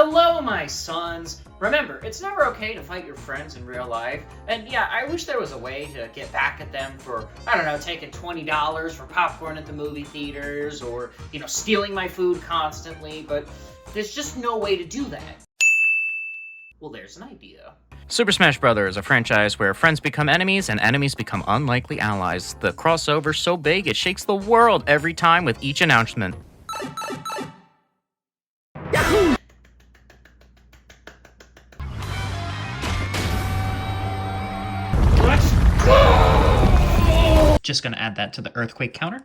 Hello, my sons! Remember, it's never okay to fight your friends in real life, and yeah, I wish there was a way to get back at them for, I don't know, taking $20 for popcorn at the movie theaters, or, stealing my food constantly, but there's just no way to do that. Well, there's an idea. Super Smash Bros., a franchise where friends become enemies and enemies become unlikely allies. The crossover's so big it shakes the world every time with each announcement. Yahoo! Let's go! Just gonna add that to the earthquake counter.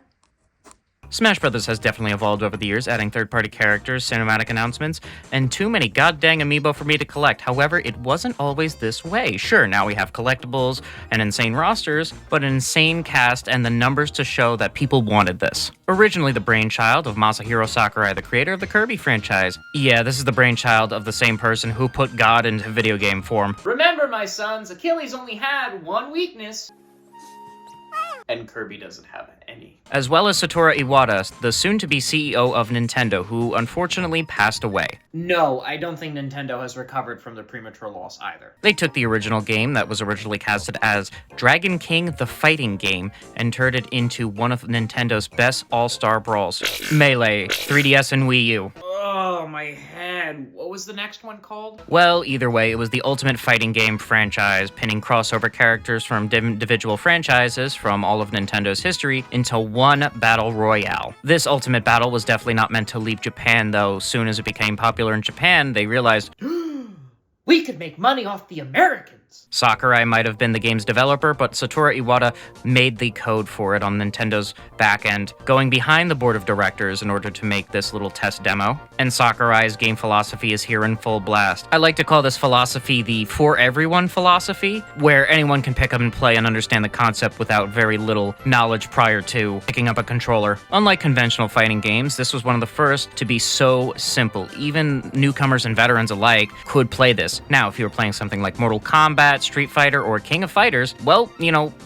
Smash Bros. Has definitely evolved over the years, adding third-party characters, cinematic announcements, and too many goddamn amiibo for me to collect. However, it wasn't always this way. Sure, now we have collectibles and insane rosters, but an insane cast and the numbers to show that people wanted this. Originally the brainchild of Masahiro Sakurai, the creator of the Kirby franchise. Yeah, this is the brainchild of the same person who put God into video game form. Remember, my sons, Achilles only had one weakness. And Kirby doesn't have any. As well as Satoru Iwata, the soon-to-be CEO of Nintendo, who unfortunately passed away. No, I don't think Nintendo has recovered from the premature loss either. They took the original game that was originally casted as Dragon King the Fighting Game and turned it into one of Nintendo's best all-star brawls. Melee, 3DS and Wii U. Oh, my head. What was the next one called? Well, either way, it was the ultimate fighting game franchise, pinning crossover characters from individual franchises from all of Nintendo's history into one battle royale. This ultimate battle was definitely not meant to leave Japan, though. Soon as it became popular in Japan, they realized, we could make money off the Americans. Sakurai might have been the game's developer, but Satoru Iwata made the code for it on Nintendo's back end, going behind the board of directors in order to make this little test demo. And Sakurai's game philosophy is here in full blast. I like to call this philosophy the for everyone philosophy, where anyone can pick up and play and understand the concept without very little knowledge prior to picking up a controller. Unlike conventional fighting games, this was one of the first to be so simple. Even newcomers and veterans alike could play this. Now, if you were playing something like Mortal Kombat, Street Fighter, or King of Fighters, well,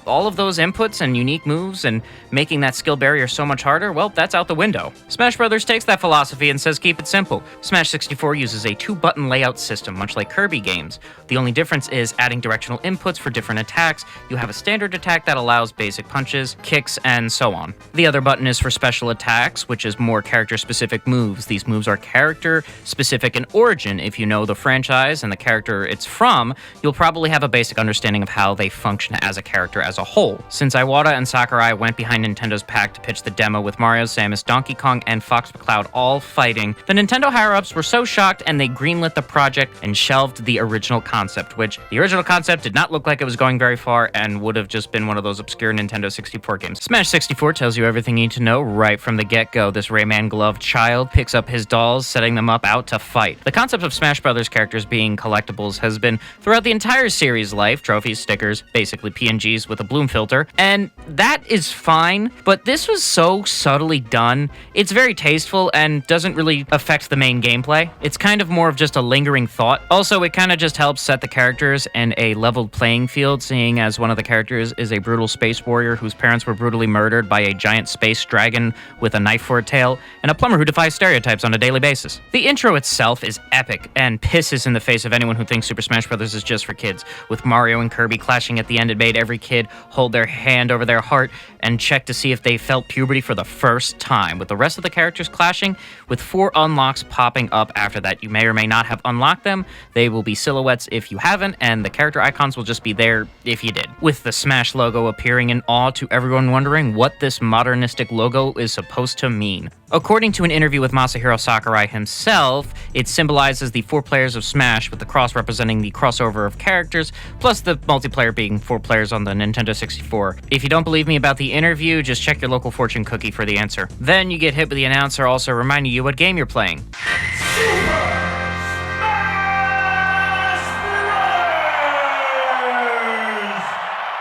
all of those inputs and unique moves and making that skill barrier so much harder, well, that's out the window. Smash Bros. Takes that philosophy and says keep it simple. Smash 64 uses a 2-button layout system, much like Kirby games. The only difference is adding directional inputs for different attacks. You have a standard attack that allows basic punches, kicks, and so on. The other button is for special attacks, which is more character-specific moves. These moves are character-specific in origin. If you know the franchise and the character it's from, you'll probably have a basic understanding of how they function as a character as a whole. Since Iwata and Sakurai went behind Nintendo's back to pitch the demo with Mario, Samus, Donkey Kong, and Fox McCloud all fighting, the Nintendo higher-ups were so shocked and they greenlit the project and shelved the original concept, which the original concept did not look like it was going very far and would have just been one of those obscure Nintendo 64 games. Smash 64 tells you everything you need to know right from the get-go. This Rayman-gloved child picks up his dolls, setting them up out to fight. The concept of Smash Bros. Characters being collectibles has been throughout the entire series life, trophies, stickers, basically PNGs with a bloom filter, and that is fine, but this was so subtly done. It's very tasteful and doesn't really affect the main gameplay. It's kind of more of just a lingering thought. Also, it kind of just helps set the characters in a leveled playing field, seeing as one of the characters is a brutal space warrior whose parents were brutally murdered by a giant space dragon with a knife for a tail, and a plumber who defies stereotypes on a daily basis. The intro itself is epic and pisses in the face of anyone who thinks Super Smash Bros. Is just for kids. With Mario and Kirby clashing at the end, it made every kid hold their hand over their heart and check to see if they felt puberty for the first time, with the rest of the characters clashing, with 4 unlocks popping up after that. You may or may not have unlocked them. They will be silhouettes if you haven't, and the character icons will just be there if you did. With the Smash logo appearing in awe to everyone wondering what this modernistic logo is supposed to mean. According to an interview with Masahiro Sakurai himself, it symbolizes the 4 players of Smash, with the cross representing the crossover of characters, plus the multiplayer being 4 players on the Nintendo 64. If you don't believe me about the interview, just check your local fortune cookie for the answer. Then you get hit with the announcer also reminding you what game you're playing.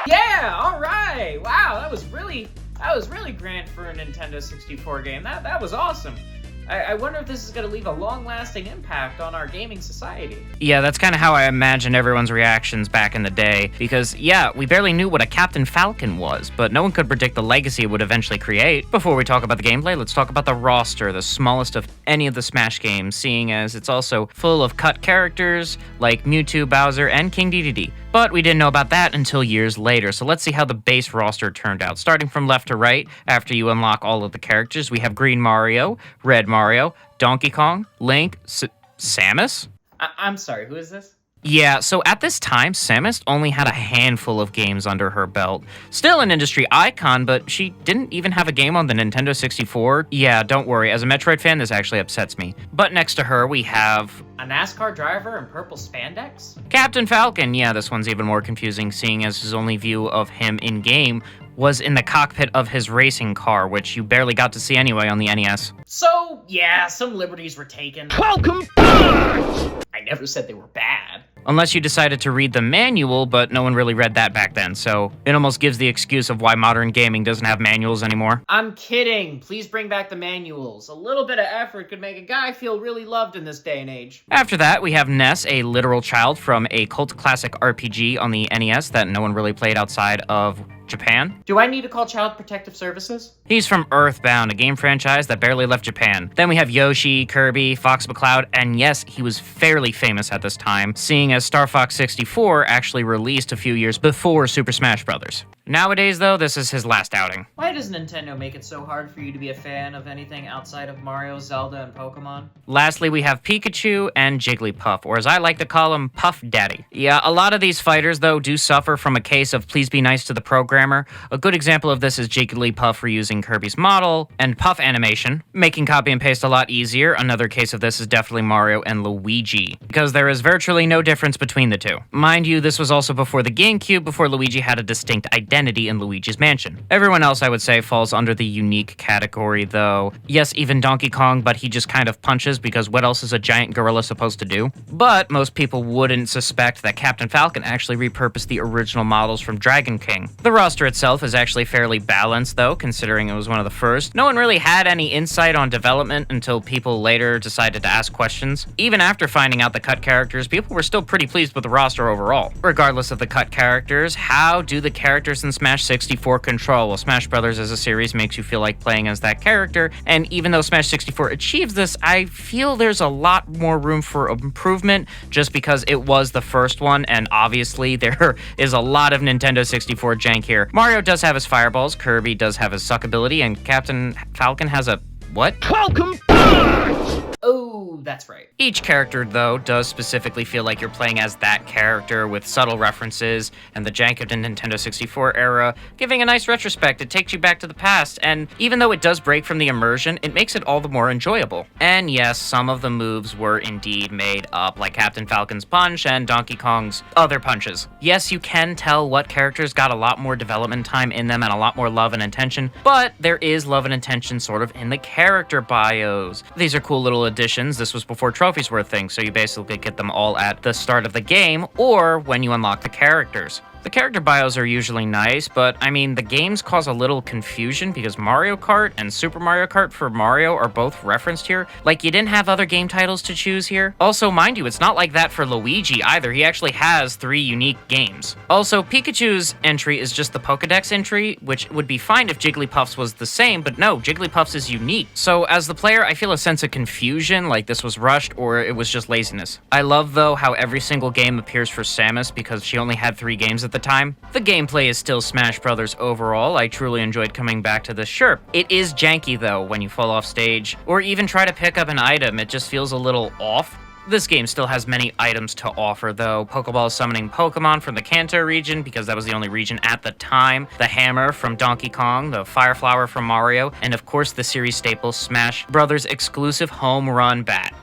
Yeah, alright! Wow, that was really grand for a Nintendo 64 game. That was awesome. I wonder if this is going to leave a long-lasting impact on our gaming society. Yeah, that's kind of how I imagined everyone's reactions back in the day, because, yeah, we barely knew what a Captain Falcon was, but no one could predict the legacy it would eventually create. Before we talk about the gameplay, let's talk about the roster, the smallest of any of the Smash games, seeing as it's also full of cut characters like Mewtwo, Bowser, and King Dedede. But we didn't know about that until years later, so let's see how the base roster turned out. Starting from left to right, after you unlock all of the characters, we have Green Mario, Red Mario, Donkey Kong, Link, Samus? I'm sorry, who is this? Yeah, so at this time, Samus only had a handful of games under her belt. Still an industry icon, but she didn't even have a game on the Nintendo 64. Yeah, don't worry, as a Metroid fan, this actually upsets me. But next to her, we have... a NASCAR driver in purple spandex? Captain Falcon. Yeah, this one's even more confusing, seeing as his only view of him in-game was in the cockpit of his racing car, which you barely got to see anyway on the NES. So, yeah, some liberties were taken. Welcome back! I never said they were bad. Unless you decided to read the manual, but no one really read that back then, so it almost gives the excuse of why modern gaming doesn't have manuals anymore. I'm kidding. Please bring back the manuals. A little bit of effort could make a guy feel really loved in this day and age. After that, we have Ness, a literal child from a cult classic RPG on the NES that no one really played outside of Japan. Do I need to call Child Protective Services? He's from Earthbound, a game franchise that barely left Japan. Then we have Yoshi, Kirby, Fox McCloud, and yes, he was fairly famous at this time, seeing as Star Fox 64 actually released a few years before Super Smash Bros. Nowadays, though, this is his last outing. Why does Nintendo make it so hard for you to be a fan of anything outside of Mario, Zelda, and Pokemon? Lastly, we have Pikachu and Jigglypuff, or as I like to call him, Puff Daddy. Yeah, a lot of these fighters, though, do suffer from a case of please be nice to the programmer. A good example of this is Jigglypuff reusing Kirby's model and Puff animation, making copy and paste a lot easier. Another case of this is definitely Mario and Luigi, because there is virtually no difference between the two. Mind you, this was also before the GameCube, before Luigi had a distinct identity in Luigi's Mansion. Everyone else, I would say, falls under the unique category, though. Yes, even Donkey Kong, but he just kind of punches, because what else is a giant gorilla supposed to do? But most people wouldn't suspect that Captain Falcon actually repurposed the original models from Dragon King. The roster itself is actually fairly balanced, though, considering it was one of the first. No one really had any insight on development until people later decided to ask questions. Even after finding out the cut characters, people were still pretty pleased with the roster overall. Regardless of the cut characters, how do the characters in Smash 64 control? Well, Smash Bros. As a series makes you feel like playing as that character, and even though Smash 64 achieves this, I feel there's a lot more room for improvement just because it was the first one, and obviously there is a lot of Nintendo 64 jank here. Mario does have his fireballs, Kirby does have his suck ability, and Captain Falcon has a... what? Welcome back! Oh, that's right. Each character, though, does specifically feel like you're playing as that character with subtle references and the jank of the Nintendo 64 era, giving a nice retrospect. It takes you back to the past, and even though it does break from the immersion, it makes it all the more enjoyable. And yes, some of the moves were indeed made up, like Captain Falcon's punch and Donkey Kong's other punches. Yes, you can tell what characters got a lot more development time in them and a lot more love and attention, but there is love and attention sort of in the character bios. These are cool little additions. This was before trophies were a thing, so you basically get them all at the start of the game or when you unlock the characters. The character bios are usually nice, but I mean, the games cause a little confusion because Mario Kart and Super Mario Kart for Mario are both referenced here. Like, you didn't have other game titles to choose here. Also, mind you, it's not like that for Luigi either. He actually has 3 unique games. Also, Pikachu's entry is just the Pokedex entry, which would be fine if Jigglypuff's was the same, but no, Jigglypuff's is unique. So as the player, I feel a sense of confusion, like this was rushed or it was just laziness. I love, though, how every single game appears for Samus because she only had 3 games at the time. The gameplay is still Smash Bros. Overall. I truly enjoyed coming back to this. Sure, it is janky though when you fall off stage, or even try to pick up an item, it just feels a little off. This game still has many items to offer though. Pokeball summoning Pokemon from the Kanto region because that was the only region at the time, the hammer from Donkey Kong, the fire flower from Mario, and of course the series staple Smash Bros. Exclusive home run bat.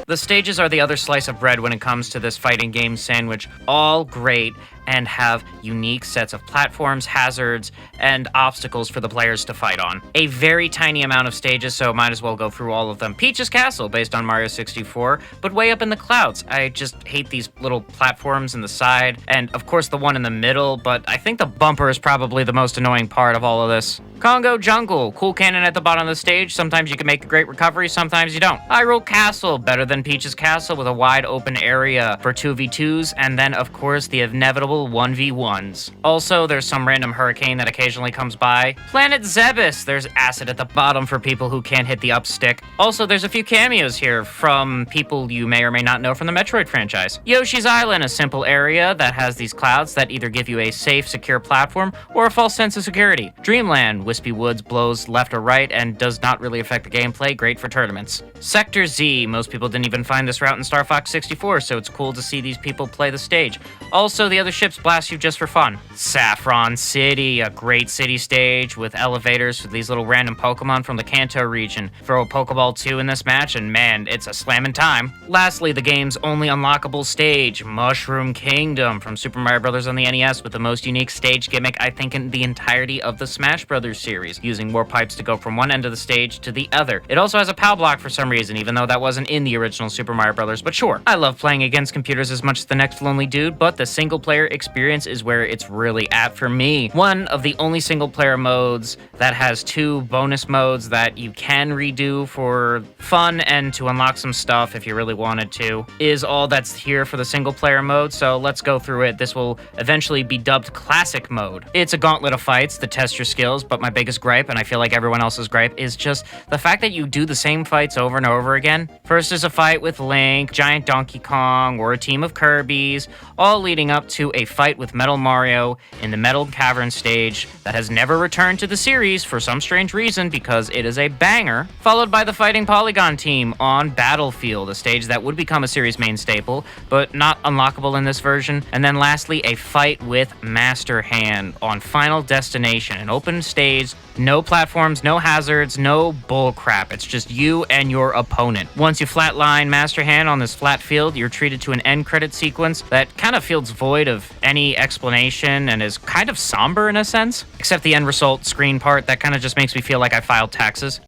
The stages are the other slice of bread when it comes to this fighting game sandwich. All great, and have unique sets of platforms, hazards, and obstacles for the players to fight on. A very tiny amount of stages, so might as well go through all of them. Peach's Castle, based on Mario 64, but way up in the clouds. I just hate these little platforms in the side, and of course the one in the middle, but I think the bumper is probably the most annoying part of all of this. Congo Jungle, cool cannon at the bottom of the stage. Sometimes you can make a great recovery, sometimes you don't. Hyrule Castle, better than Peach's Castle with a wide open area for 2v2s, and then of course the inevitable 1v1s. Also, there's some random hurricane that occasionally comes by. Planet Zebes, there's acid at the bottom for people who can't hit the up stick. Also, there's a few cameos here from people you may or may not know from the Metroid franchise. Yoshi's Island, a simple area that has these clouds that either give you a safe, secure platform or a false sense of security. Dreamland, wispy woods, blows left or right, and does not really affect the gameplay, great for tournaments. Sector Z, most people didn't even find this route in Star Fox 64, so it's cool to see these people play the stage. Also, the other ships blast you just for fun. Saffron City, a great city stage with elevators for these little random Pokemon from the Kanto region. Throw a Pokeball 2 in this match, and man, it's a slammin' time. Lastly, the game's only unlockable stage, Mushroom Kingdom from Super Mario Bros. On the NES, with the most unique stage gimmick, I think, in the entirety of the Smash Bros. Series, using warp pipes to go from one end of the stage to the other. It also has a POW block for some reason, even though that wasn't in the original Super Mario Bros., but sure. I love playing against computers as much as the next lonely dude, but the single-player experience is where it's really at for me. One of the only single-player modes that has 2 bonus modes that you can redo for fun and to unlock some stuff if you really wanted to, is all that's here for the single-player mode, so let's go through it. This will eventually be dubbed Classic Mode. It's a gauntlet of fights that test your skills, but my biggest gripe, and I feel like everyone else's gripe, is just the fact that you do the same fights over and over again. First is a fight with Link, Giant Donkey Kong, or a team of Kirbys, all leading up to a fight with Metal Mario in the Metal Cavern stage that has never returned to the series for some strange reason because it is a banger, followed by the Fighting Polygon team on Battlefield, a stage that would become a series main staple, but not unlockable in this version. And then lastly, a fight with Master Hand on Final Destination, an open stage, no platforms, no hazards, no bull crap. It's just you and your opponent. Once you flatline Master Hand on this flat field, you're treated to an end credit sequence that kind of feels void of any explanation and is kind of somber in a sense, except the end result screen part that kind of just makes me feel like I filed taxes.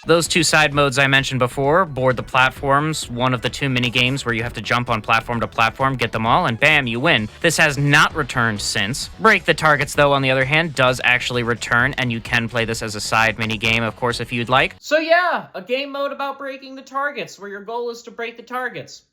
Those 2 side modes I mentioned before, board the platforms, one of the 2 mini games where you have to jump on platform to platform, get them all, and bam, you win. This has not returned since. Break the Targets, though, on the other hand, does actually return, and you can play this as a side mini game, of course, if you'd like. So yeah, a game mode about breaking the targets, where your goal is to break the targets.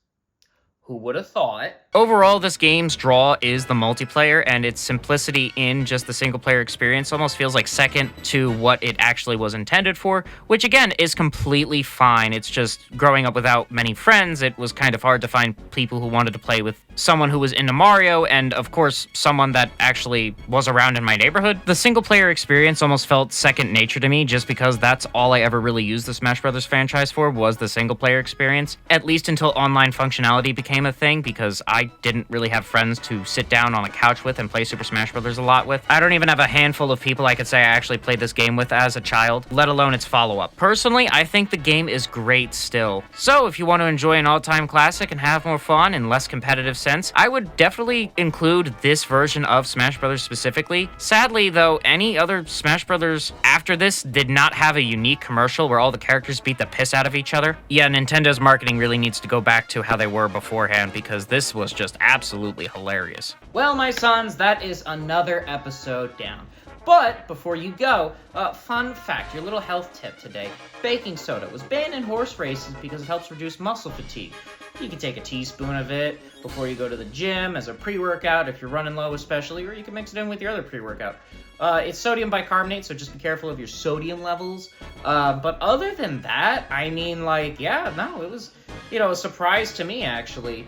Who would have thought? Overall, this game's draw is the multiplayer, and its simplicity in just the single-player experience almost feels like second to what it actually was intended for, which again is completely fine. It's just growing up without many friends, it was kind of hard to find people who wanted to play with someone who was into Mario, and of course, someone that actually was around in my neighborhood. The single-player experience almost felt second nature to me, just because that's all I ever really used the Smash Bros. Franchise for, was the single-player experience, at least until online functionality became a thing, because I didn't really have friends to sit down on a couch with and play Super Smash Bros. A lot with. I don't even have a handful of people I could say I actually played this game with as a child, let alone its follow-up. Personally, I think the game is great still. So if you want to enjoy an all-time classic and have more fun and less competitive sense, I would definitely include this version of Smash Bros. Specifically. Sadly, though, any other Smash Bros. After this did not have a unique commercial where all the characters beat the piss out of each other. Yeah, Nintendo's marketing really needs to go back to how they were beforehand, because this was just absolutely hilarious. Well, my sons, that is another episode down. But before you go, fun fact, your little health tip today. Baking soda was banned in horse races because it helps reduce muscle fatigue. You can take a teaspoon of it before you go to the gym as a pre-workout if you're running low especially, or you can mix it in with your other pre-workout. It's sodium bicarbonate, so just be careful of your sodium levels. But other than that, I mean, like, yeah, no, it was, a surprise to me, actually,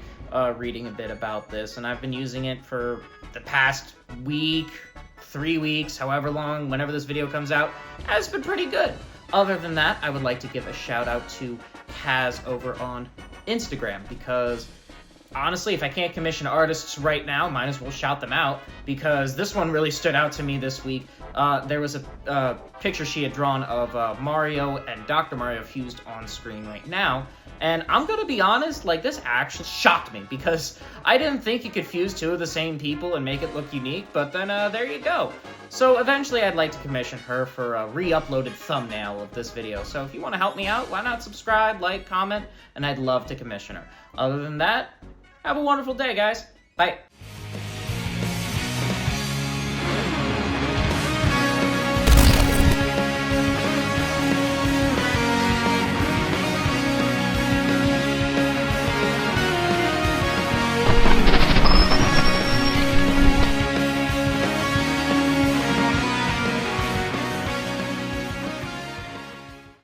reading a bit about this. And I've been using it for the past week, 3 weeks, however long, whenever this video comes out. It's been pretty good. Other than that, I would like to give a shout out to Kaz over on Instagram, because honestly, if I can't commission artists right now, might as well shout them out, because this one really stood out to me this week. There was a picture she had drawn of Mario and Dr. Mario fused on screen right now, And I'm gonna be honest, like, this actually shocked me, because I didn't think you could fuse two of the same people and make it look unique, but then, there you go. So eventually I'd like to commission her for a re-uploaded thumbnail of this video. So if you want to help me out, why not subscribe, like, comment, and I'd love to commission her. Other than that, have a wonderful day, guys. Bye.